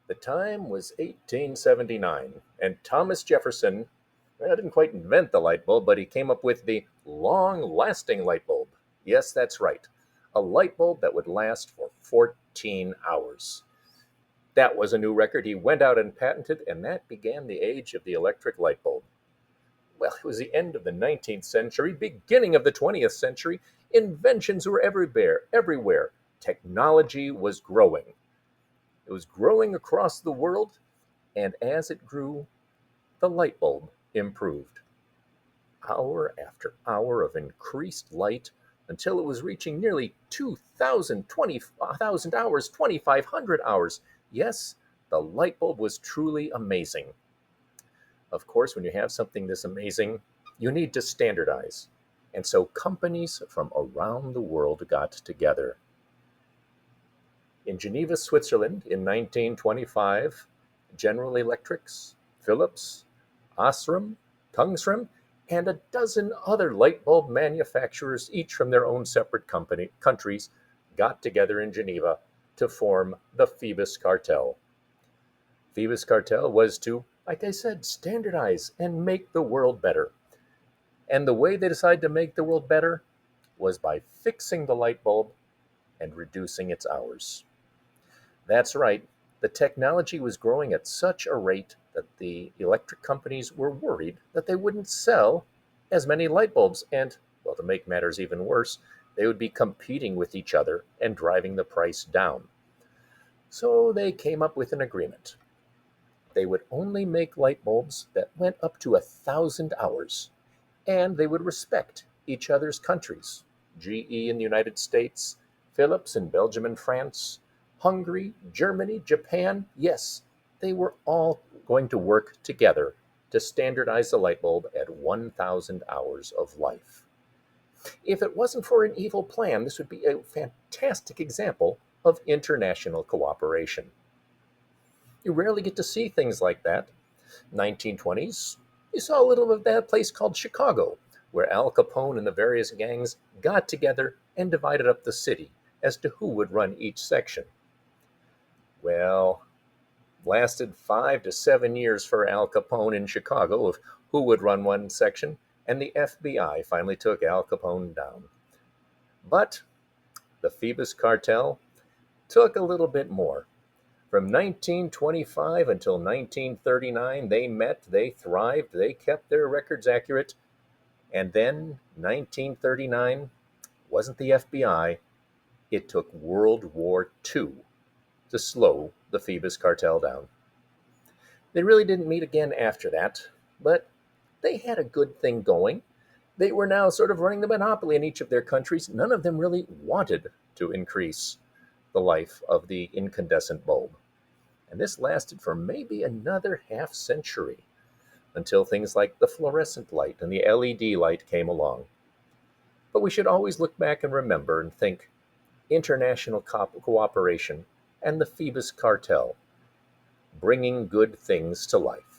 The time was 1879, and Thomas Jefferson didn't quite invent the light bulb, but he came up with the long lasting light bulb. Yes, that's right. A light bulb that would last for 14 hours. That was a new record he went out and patented, and that began the age of the electric light bulb. Well, it was the end of the 19th century, beginning of the 20th century. Inventions were everywhere. Technology was growing. It was growing across the world, and as it grew, the light bulb improved. Hour after hour of increased light until it was reaching nearly 2,000, 20,000 hours, 2,500 hours. Yes, the light bulb was truly amazing. Of course, when you have something this amazing, you need to standardize. And so companies from around the world got together. In Geneva, Switzerland, in 1925, General Electrics, Philips, Osram, Tungsram, and a dozen other light bulb manufacturers, each from their own separate countries, got together in Geneva to form the Phoebus Cartel. Phoebus Cartel was to, like I said, standardize and make the world better. And the way they decided to make the world better was by fixing the light bulb and reducing its hours. That's right, the technology was growing at such a rate that the electric companies were worried that they wouldn't sell as many light bulbs. And, well, to make matters even worse, they would be competing with each other and driving the price down. So they came up with an agreement. They would only make light bulbs that went up to 1,000 hours, and they would respect each other's countries. GE in the United States, Philips in Belgium and France, Hungary, Germany, Japan. Yes, they were all going to work together to standardize the light bulb at 1,000 hours of life. If it wasn't for an evil plan, this would be a fantastic example of international cooperation. You rarely get to see things like that. 1920s, you saw a little of that place called Chicago, where Al Capone and the various gangs got together and divided up the city as to who would run each section. Well, lasted 5 to 7 years for Al Capone in Chicago of who would run one section, and the FBI finally took Al Capone down. But the Phoebus Cartel took a little bit more. From 1925 until 1939, they met, they thrived, they kept their records accurate. And then 1939 wasn't the FBI, it took World War II to slow the Phoebus Cartel down. They really didn't meet again after that, but they had a good thing going. They were now sort of running the monopoly in each of their countries. None of them really wanted to increase the life of the incandescent bulb. And this lasted for maybe another half century until things like the fluorescent light and the LED light came along. But we should always look back and remember and think international cooperation and the Phoebus Cartel bringing good things to life.